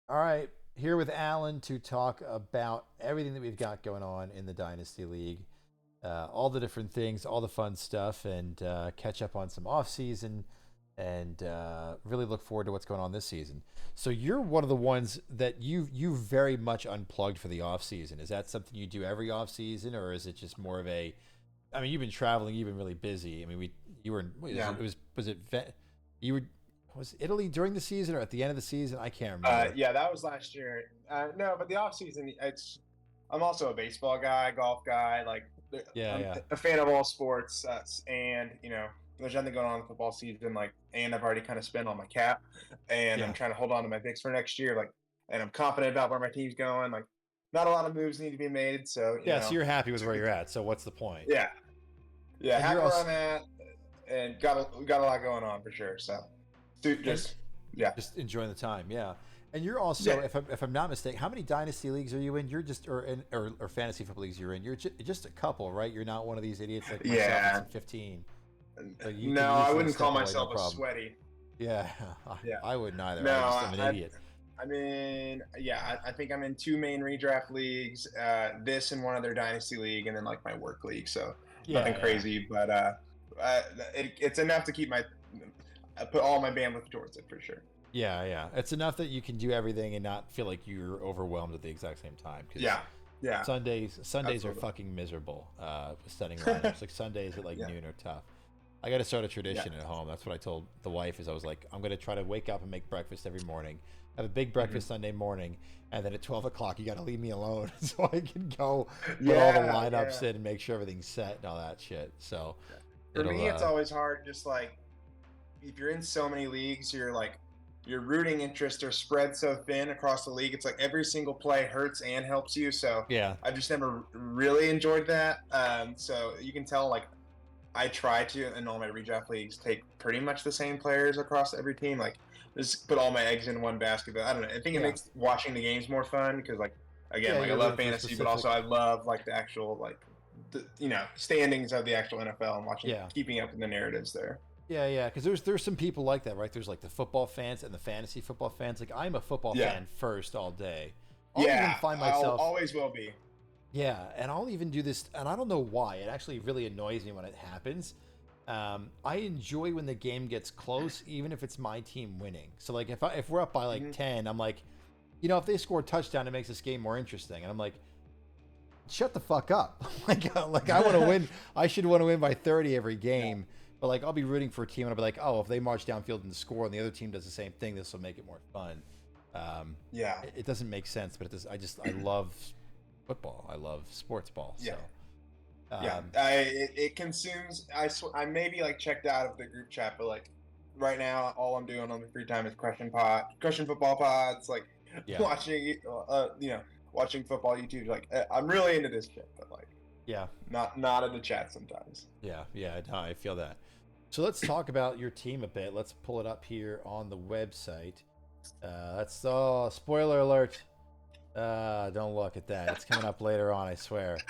All right, here with Alan to talk about everything that we've got going on in the Dynasty League, all the different things, all the fun stuff, and catch up on some off season, and really look forward to what's going on this season. So you're one of the ones that you very much unplugged for the off season. Is that something you do every off season, or is it just more of a? I mean, you've been traveling, you've been really busy. I mean, you were in, Yeah. was it you were was Italy during the season or at the end of the season? I can't remember. Yeah, that was last year. No, but the off season, I'm also a baseball guy, golf guy. Yeah, I'm yeah. a fan of all sports, and there's nothing going on in the football season. And I've already kind of spent all my cap, and I'm Yeah. trying to hold on to my picks for next year. And I'm confident about where my team's going. Not a lot of moves need to be made. So Yeah, so you're happy with where you're at. So what's the point? yeah, yeah, And you're happy where also I'm at, and got a lot going on for sure. So, and just yeah, just enjoying the time. Yeah. And you're also, yeah, if I'm not mistaken, how many dynasty leagues are you in? You're just or fantasy football leagues you're in. You're just a couple, right? You're not one of these idiots like myself that's yeah. in 15. So you No, can I easily wouldn't call step away, no myself a problem. sweaty. Yeah, Yeah. I wouldn't either. No, I just am an idiot. I mean, yeah, I think I'm in two main redraft leagues, this and one other dynasty league, and then like my work league. So nothing Yeah, yeah. crazy, but uh it's enough to keep my I put all my bandwidth towards it for sure. Yeah, yeah. It's enough that you can do everything and not feel like you're overwhelmed at the exact same time. Because Yeah, yeah, Sundays are absolutely. fucking miserable with setting lineups. Like Sundays at like Yeah, noon are tough. I got to start a yeah, tradition at home. That's what I told the wife. Is I was like, I'm gonna try to wake up and make breakfast every morning. Have a big hmm breakfast Sunday morning, and then at 12 o'clock you got to leave me alone so I can go put all the yeah, lineups yeah. in and make sure everything's set and all that shit. So For it'll me, it's always hard. Just like if you're in so many leagues, your rooting interest are spread so thin across the league. It's like every single play hurts and helps you. So yeah, I've just never really enjoyed that. So you can tell I try to in all my redraft leagues take pretty much the same players across every team. Like just put all my eggs in one basket. But I don't know. I think it yeah, makes watching the games more fun because again yeah. I You're love rooting for a fantasy, but also specific. I love the actual standings of the actual NFL and watching Yeah, keeping up with the narratives there. yeah, yeah, because there's some people like that, right? There's like the football fans and the fantasy football fans. Like I'm a football Yeah. fan first all day. I'll even Yeah, find I'll myself, always will be. yeah, and I'll even do this, and I don't know why. It actually really annoys me when it happens. I enjoy when the game gets close, even if it's my team winning. So like if we're up by like Mhm. 10, I'm like, if they score a touchdown, it makes this game more interesting. And I'm like, shut the fuck up. Like I want to win. I should want to win by 30 every Yeah, game. But like I'll be rooting for a team and I'll be like, oh, if they march downfield and score and the other team does the same thing, this will make it more fun. Um, yeah, it doesn't make sense, but it does. I love football. I love sports ball. yeah, So yeah. um, It consumes. I maybe checked out of the group chat, but right now, all I'm doing on the free time is question football pods, yeah, watching, watching football YouTube. I'm really into this shit, but yeah, not in the chat sometimes. yeah, yeah. No, I feel that. So let's talk about your team a bit. Let's pull it up here on the website. That's spoiler alert. Don't look at that. It's coming up later on, I swear.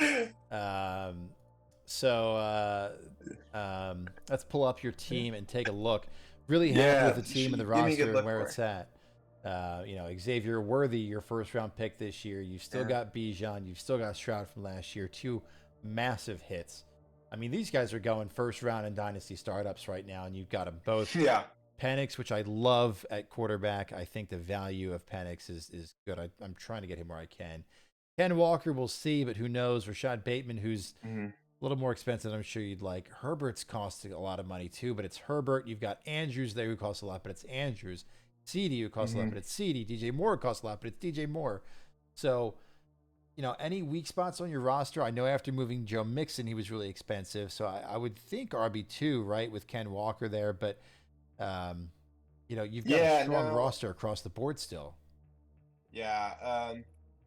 Um, so let's pull up your team and take a look. Really happy with Yeah, the team and the give me a good roster and look where for it. it's at. Xavier Worthy, your first round pick this year. You've still Yeah, got Bijan. You've still got Stroud from last year. Two massive hits. I mean, these guys are going first round in dynasty startups right now, and you've got them both. yeah, Penix, which I love at quarterback. I think the value of Penix is good. I'm trying to get him where I can. Ken Walker, we'll see, but who knows? Rashad Bateman, who's hmm a little more expensive than I'm sure you'd like. Herbert's costing a lot of money too, but it's Herbert. You've got Andrews there who costs a lot, but it's Andrews. CD who costs a lot, hmm but it's CD. DJ Moore costs a lot, but it's DJ Moore. So, any weak spots on your roster? I know after moving Joe Mixon, he was really expensive. So I would think RB2, right, with Ken Walker there, but um, you've got a yeah. strong No, roster across the board still. yeah.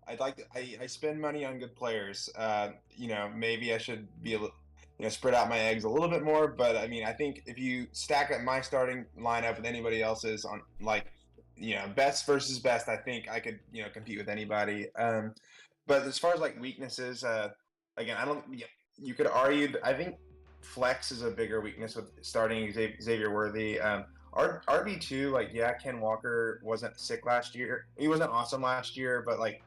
I spend money on good players. Maybe I should be able, spread out my eggs a little bit more. But I mean, I think if you stack up my starting lineup with anybody else's on best versus best, I think I could compete with anybody. But as far as weaknesses, again, I don't. Yeah, you could argue. I think flex is a bigger weakness with starting Xavier Worthy. RB2, like, yeah, Ken Walker wasn't sick last year. He wasn't awesome last year, but like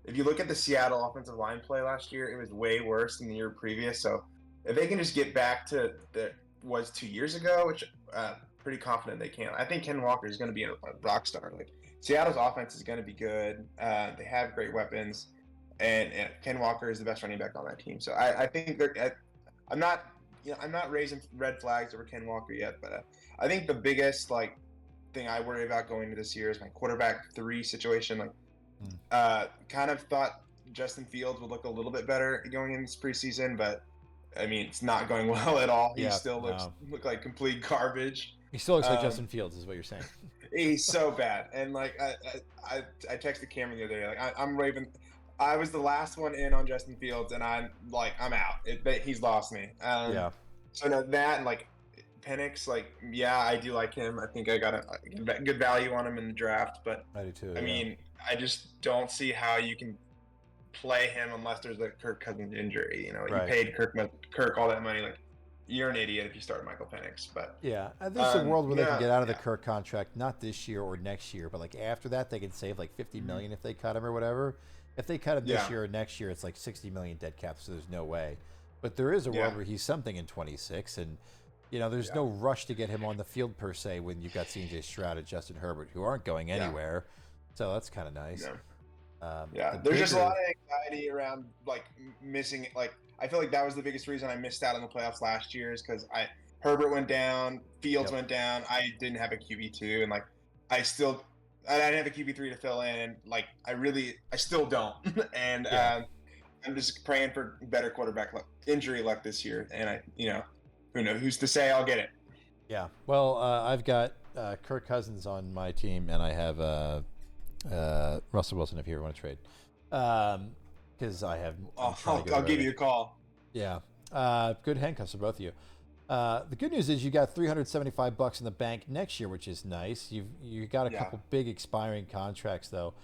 if you look at the Seattle offensive line play last year, it was way worse than the year previous. So if they can just get back to the was 2 years ago, which pretty confident they can. I think Ken Walker is going to be a rock star. Like Seattle's offense is going to be good. They have great weapons, and Ken Walker is the best running back on that team. So I think they're. I'm not, I'm not raising red flags over Ken Walker yet, but I think the biggest like thing I worry about going into this year is my quarterback 3 situation. Like, kind of thought Justin Fields would look a little bit better going in this preseason, but I mean, it's not going well at all. He still look like complete garbage. He still looks like Justin Fields, is what you're saying. He's so bad. And like I texted Cameron the other day, like I'm raving. I was the last one in on Justin Fields, and I'm out. He's lost me. So no, that and like Penix, like I do like him. I think I got a good value on him in the draft, but I do too. I mean, I just don't see how you can play him unless there's a Kirk Cousins injury. You know, you paid Kirk all that money. Like, you're an idiot if you start Michael Penix. But there's a world where they can get out of the Kirk contract, not this year or next year, but like after that, they can save like $50 million if they cut him or whatever. If they cut him this year or next year, it's like $60 million dead cap. So there's no way. But there is a world where he's something in 26, and you know, there's no rush to get him on the field per se when you've got C.J. Stroud and Justin Herbert who aren't going anywhere. So that's kind of nice. There's just a lot of anxiety around like missing. Like, I feel like that was the biggest reason I missed out on the playoffs last year is because Herbert went down, Fields went down. I didn't have a QB2, and like I didn't have a QB3 to fill in, and like I still don't. And I'm just praying for better quarterback injury luck this year. And who knows? Who's to say I'll get it? Yeah. Well, I've got Kirk Cousins on my team, and I have Russell Wilson if you ever want to trade. Because I have. I'll give you a call. Yeah. Good handcuffs for both of you. The good news is you got $375 in the bank next year, which is nice. You got a couple big expiring contracts though.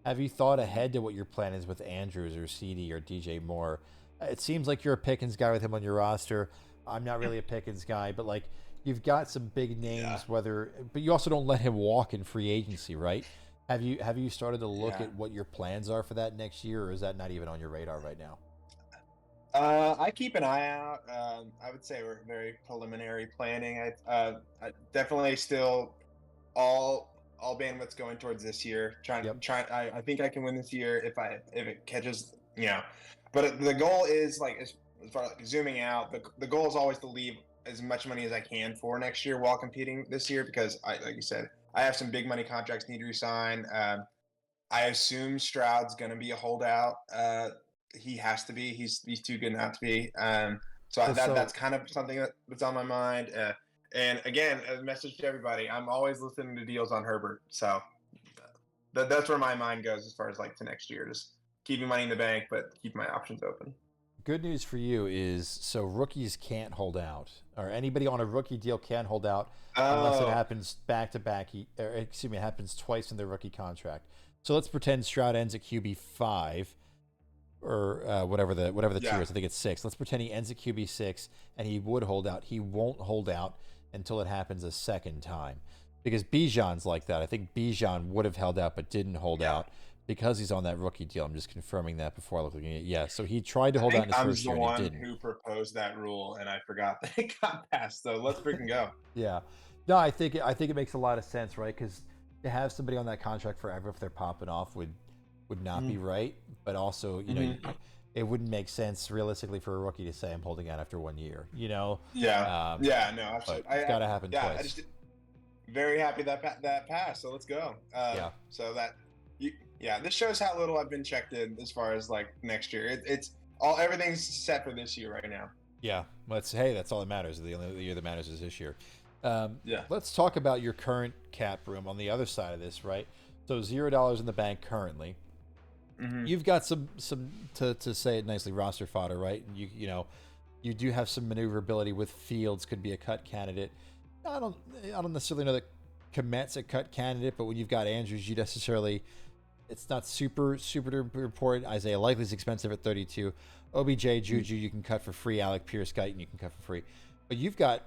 Have you thought ahead to what your plan is with Andrews or CD or DJ Moore? It seems like you're a Pickens guy with him on your roster. I'm not really a Pickens guy, but like you've got some big names. But you also don't let him walk in free agency, right? Have you started to look at what your plans are for that next year, or is that not even on your radar right now? I keep an eye out. I would say we're very preliminary planning. I definitely still all bandwidth's going towards this year. I think I can win this year if it catches. But the goal is like as far as like zooming out. The goal is always to leave as much money as I can for next year while competing this year because like you said, I have some big money contracts need to resign. I assume Stroud's going to be a holdout. He has to be. He's too good not to be. That's kind of something that's on my mind. And again, a message to everybody: I'm always listening to deals on Herbert. So that's where my mind goes as far as like to next year, just keeping money in the bank, but keep my options open. Good news for you is so rookies can't hold out, or anybody on a rookie deal can't hold out unless it happens back to back. It happens twice in their rookie contract. So let's pretend Stroud ends at QB5. Or whatever the tier is. I think it's 6. Let's pretend he ends at QB6 and he would hold out. He won't hold out until it happens a second time because Bijan's like that. I think Bijan would have held out but didn't hold out because he's on that rookie deal. I'm just confirming that before looking at it. So he tried to hold out in his first year and he didn't. I'm the one who proposed that rule and I forgot that it got passed. So let's freaking go. No, I think it makes a lot of sense, right? Because to have somebody on that contract forever if they're popping off would not be right, but also, it wouldn't make sense realistically for a rookie to say I'm holding out after 1 year, No, absolutely. It's got to happen twice. I just very happy that passed, so let's go. So this shows how little I've been checked in as far as like next year. Everything's set for this year right now. Yeah, that's all that matters. The only year that matters is this year. Let's talk about your current cap room on the other side of this, right? So $0 in the bank currently. Mm-hmm. You've got some to say it nicely roster fodder, right? And you do have some maneuverability with Fields, could be a cut candidate. I don't necessarily know that Kmet's a cut candidate, but when you've got Andrews, it's not super important. Isaiah Likely's expensive at 32. OBJ, Juju, you can cut for free. Alec Pierce, Guyton, you can cut for free. But you've got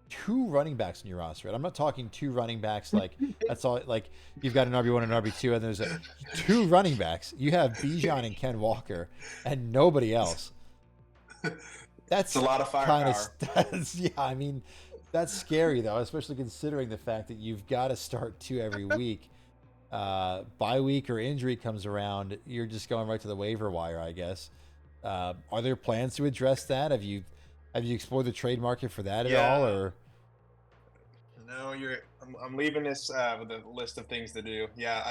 2 running backs in your roster. And I'm not talking 2 running backs like that's all. Like you've got an RB1 and an RB2, and there's 2 running backs. You have Bijan and Ken Walker, and nobody else. It's a lot of kind firepower. of yeah. I mean, that's scary though, especially considering the fact that you've got to start 2 every week. Bye week or injury comes around, you're just going right to the waiver wire, I guess. Are there plans to address that? Have you explored the trade market for that at all? Or No, I'm leaving this with a list of things to do. Yeah,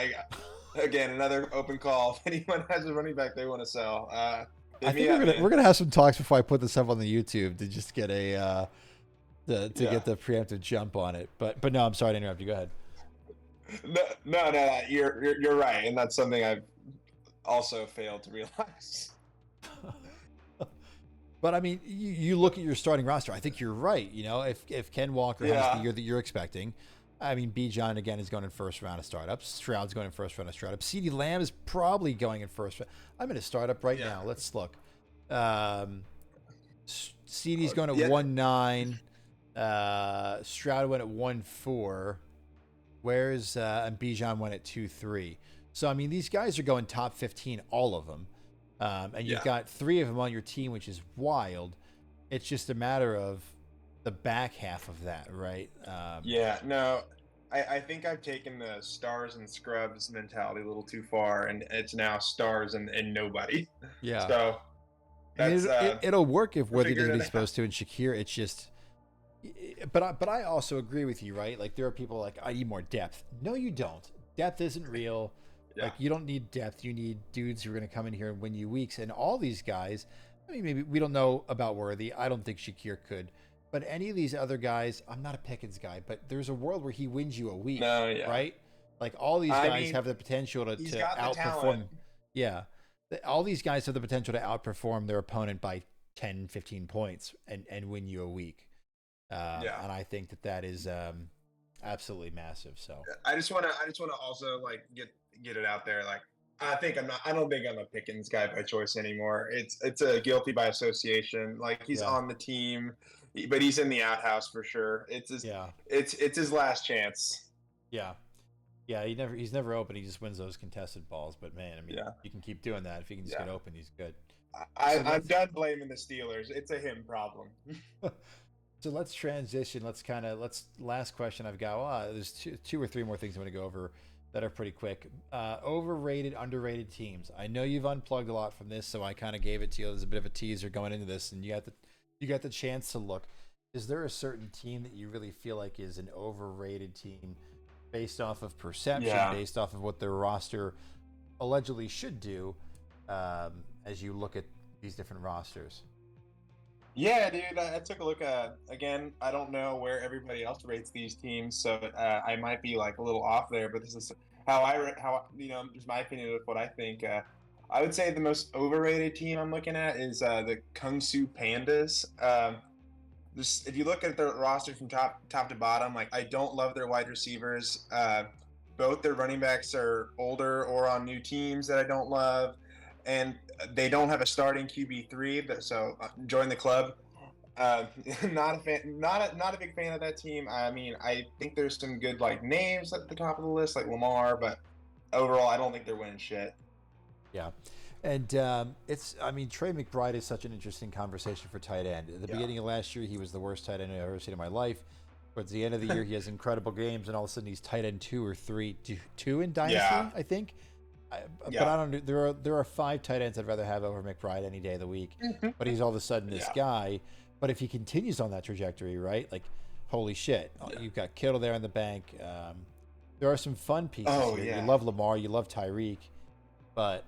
again another open call. If anyone has a running back they want to sell, I think we're gonna have some talks before I put this up on the YouTube to just get a get the preemptive jump on it. But no, I'm sorry to interrupt you. Go ahead. No. You're right, and that's something I've also failed to realize. But I mean, you look at your starting roster. I think you're right. You know, if Ken Walker has the year that you're expecting, I mean, Bijan again is going in first round of startups. Stroud's going in first round of startups. CeeDee Lamb is probably going in first round. I'm in a startup right now. Let's look. CeeDee's going at 1.9. Stroud went at 1.4. Where's and Bijan went at 2.3. So I mean, these guys are going top 15, all of them. And you've got 3 of them on your team, which is wild. It's just a matter of the back half of that, right? I think I've taken the stars and scrubs mentality a little too far, and it's now stars and nobody. Yeah. So that's, it'll work if whether you're supposed to in Shakir. It's just, but I also agree with you, right? Like there are people like, I need more depth. No, you don't. Depth isn't real. Yeah. Like you don't need depth. You need dudes who are going to come in here and win you weeks. And all these guys, I mean, maybe we don't know about Worthy. I don't think Shakir could. But any of these other guys, I'm not a Pickens guy, but there's a world where he wins you a week, right? Like all these guys have the potential to outperform. Yeah. All these guys have the potential to outperform their opponent by 10, 15 points and win you a week. And I think that is absolutely massive. So I just want to also like get it out there. Like I don't think I'm a Pickens guy by choice anymore. It's a guilty by association. Like he's on the team, but he's in the outhouse for sure. It's his last chance. Yeah. He's never open. He just wins those contested balls. But man, I mean, you can keep doing that. If he can just get open, he's good. I'm done blaming the Steelers. It's a him problem. So let's transition. Last question I've got. Well, there's two or three more things I want to go over that are pretty quick. Overrated, underrated teams. I know you've unplugged a lot from this, so I kind of gave it to you as a bit of a teaser going into this, and you got the chance to look. Is there a certain team that you really feel like is an overrated team based off of perception, based off of what their roster allegedly should do, as you look at these different rosters? Yeah, dude, I took a look at, again, I don't know where everybody else rates these teams, so I might be like a little off there, but this is how just my opinion of what I think. I would say the most overrated team I'm looking at is the Kchhaassee Pandas. If you look at their roster from top to bottom, like I don't love their wide receivers. Both their running backs are older or on new teams that I don't love. And they don't have a starting QB3, so join the club. Not a fan, not a big fan of that team. I mean, I think there's some good like names at the top of the list, like Lamar, but overall, I don't think they're winning shit. Yeah, and Trey McBride is such an interesting conversation for tight end. At the beginning of last year, he was the worst tight end I've ever seen in my life. Towards the end of the year, he has incredible games, and all of a sudden, he's tight end 2 or 3, 2 in Dynasty, I think. But I don't. There are 5 tight ends I'd rather have over McBride any day of the week. But he's all of a sudden this guy. But if he continues on that trajectory, right? Like, holy shit! You've got Kittle there in the bank. There are some fun pieces here. You love Lamar, you love Tyreek, but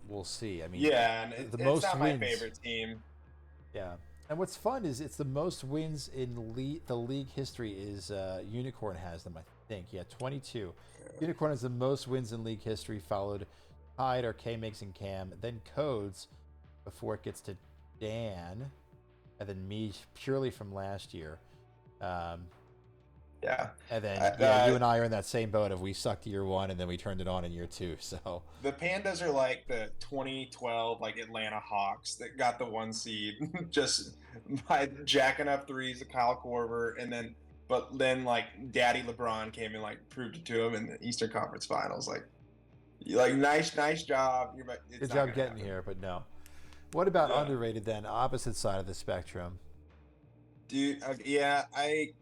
we'll see. I mean, and it's not my favorite team. Yeah, and what's fun is it's the most wins in the league history. Is Unicorn has them, I think. 22. Unicorn has the most wins in league history, tied are Kmigs and Cam, then Codes before it gets to Dan, and then me purely from last year. Yeah. And then yeah, you and I are in that same boat of we sucked year one and then we turned it on in year two. So The Pandas are like the 2012 like Atlanta Hawks that got the 1 seed just by jacking up threes to Kyle Korver, and then like Daddy LeBron came and like proved it to him in the Eastern Conference Finals. Like nice job. It's good not job gonna getting happen. here, but no. What about Yeah. underrated then? Opposite side of the spectrum. Dude, yeah, I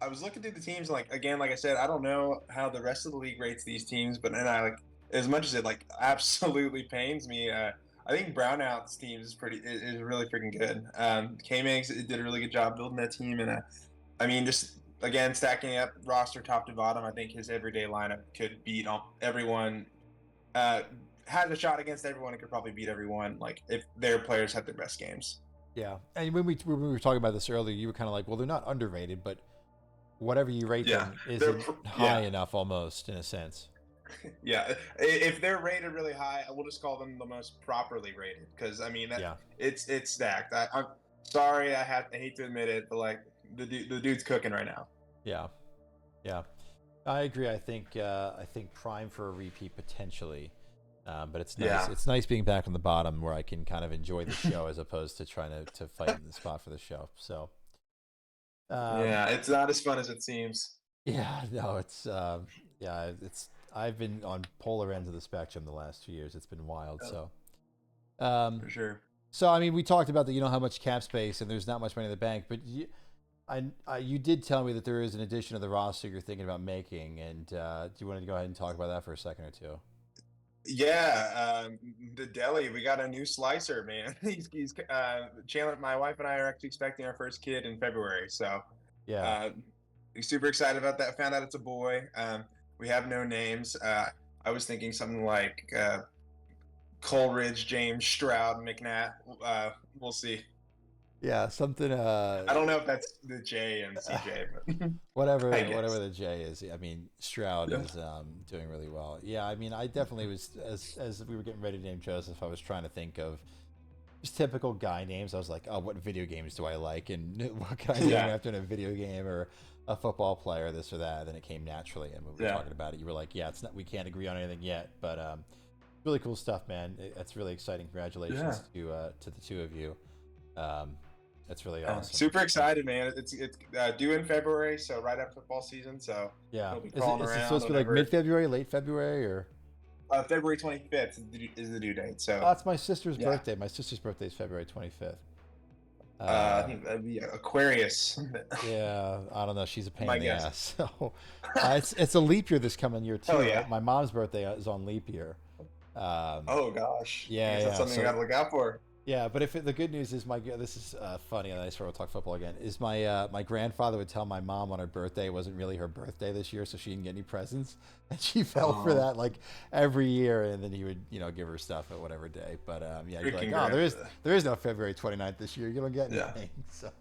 was looking through the teams, like again, like I said, I don't know how the rest of the league rates these teams, but then I like as much as it like absolutely pains me. I think Brownout's team is really freaking good. Kmigs did a really good job building that team, and I mean, just again stacking up roster top to bottom. I think his everyday lineup could beat everyone. Uh, has a shot against everyone. It could probably beat everyone. Like if their players have their best games. Yeah, and when we were talking about this earlier, you were kind of like, well, they're not underrated, but whatever you rate Yeah, them isn't high enough, almost in a sense. Yeah. If they're rated really high, I will just call them the most properly rated because I mean Yeah, it's stacked. I'm sorry, I hate to admit it, but like the dude's cooking right now. yeah, yeah. I agree. I think prime for a repeat potentially, but it's nice. Yeah. It's nice being back on the bottom where I can kind of enjoy the show as opposed to trying to fight in the spot for the show. So Yeah, it's not as fun as it seems. yeah, no, it's I've been on polar ends of the spectrum the last 2 years. It's been wild. Yeah, So um, for sure. so I mean, we talked about that. You don't have much cap space and there's not much money in the bank, but you did tell me that there is an addition to the roster you're thinking about making, and do you want to go ahead and talk about that for a second or two? Yeah, the deli. We got a new slicer, man. He's Chandler. My wife and I are actually expecting our first kid in February, so Yeah, uh, super excited about that. Found out it's a boy. We have no names. I was thinking something like Coleridge, James, Stroud, McNatt. We'll see. yeah, something. I don't know if that's the J and CJ, but Whatever, I whatever guess. the J is. I mean, Stroud Yeah. is doing really well. Yeah, I mean, I definitely was as we were getting ready to name Joseph, I was trying to think of just typical guy names. I was like, oh, what video games do I like, and what can I name Yeah. after a video game or a football player, this or that. And then it came naturally, and when we were Yeah. talking about it, you were like, yeah, it's not. We can't agree on anything yet, but really cool stuff, man. That's really exciting. Congratulations to the two of you. Um, that's really awesome. Super excited, man. It's due in February, so right after football season. So Yeah. he'll be Is it, crawling is it around supposed to be like whenever. mid-February, late February, or? February 25th is the due date. Oh, So that's my sister's yeah, birthday. My sister's birthday is February 25th. I think that'd be Aquarius. Yeah, I don't know. She's a pain My in the guess. ass. So it's a leap year this coming year too. Oh yeah. My mom's birthday is on leap year. Um, Oh gosh. I yeah, guess that's yeah. something you So gotta look out for. yeah, but the good news is this is funny, and I swear we'll talk football again. Is my grandfather would tell my mom on her birthday it wasn't really her birthday this year, so she didn't get any presents, and she fell for Oh, that like every year, and then he would give her stuff at whatever day. But yeah, you'd be like, freaking oh, grand. there is no February 29th this year. You don't get Yeah. anything. So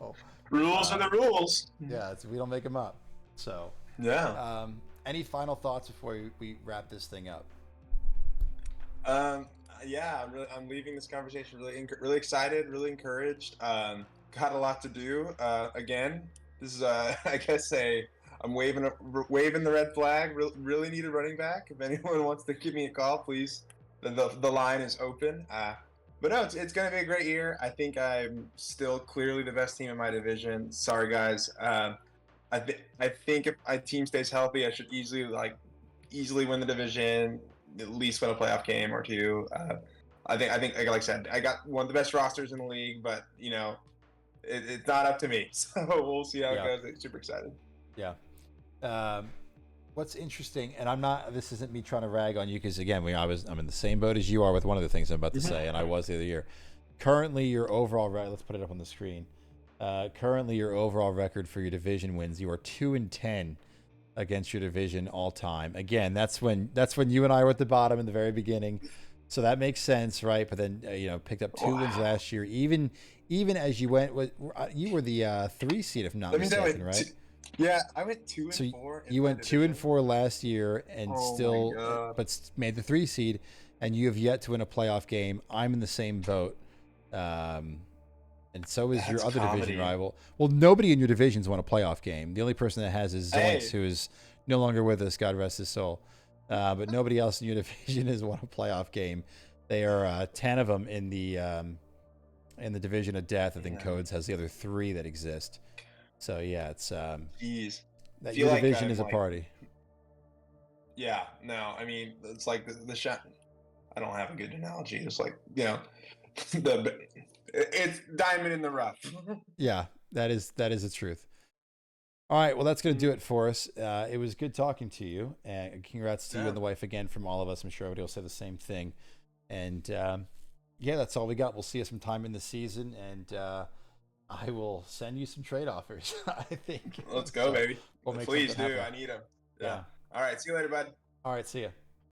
Rules are um, the rules. yeah, we don't make them up. So Yeah. any final thoughts before we wrap this thing up? Um, yeah, I'm leaving this conversation really excited, really encouraged. Got a lot to do. Again, this is I guess I'm waving the red flag. Really need a running back. If anyone wants to give me a call, please. The line is open. But no, it's gonna be a great year. I think I'm still clearly the best team in my division. Sorry guys. I think if my team stays healthy, I should easily win the division, at least win a playoff game or two. I think like I said, I got one of the best rosters in the league, but it's not up to me. So we'll see how it Yeah, goes. I'm super excited. yeah. Um, what's interesting, and I'm not. This isn't me trying to rag on you because again, I'm in the same boat as you are with one of the things I'm about to say, and I was the other year. Currently, your overall let's put it up on the screen. Currently, your overall record for your division wins. You are 2-10 against your division all time. Again, that's when you and I were at the bottom in the very beginning, so that makes sense, right? But then picked up two wins Wow. last year. Even as you went, you were the 3 seed if I'm not That means mistaken, right? yeah, I went 2 So and 4 in you my went 2 and division. 4 last year, and Oh still, my god. made the 3 seed, and you have yet to win a playoff game. I'm in the same boat. Um, And so is your That's other division comedy. rival. Well, nobody in your division's won a playoff game. The only person that has is Zoinks, Hey. who is no longer with us. God rest his soul. But nobody else in your division has won a playoff game. They are 10 of them in the division of death. I think Yeah. Codes has the other 3 that exist. So yeah, it's Jeez. that Feel your like division I'm is a like, party. yeah, no, I mean, it's like the shot. I don't have a good analogy. It's like, it's diamond in the rough. Yeah, that is the truth. All right, well, that's going to do it for us. It was good talking to you, and congrats to you and the wife again from all of us. I'm sure everybody will say the same thing. And yeah, that's all we got. We'll see you sometime in the season, and I will send you some trade offers. I think. Let's go, baby. We'll make Please something do. happen. I need them. Yeah. All right. See you later, bud. All right. See ya.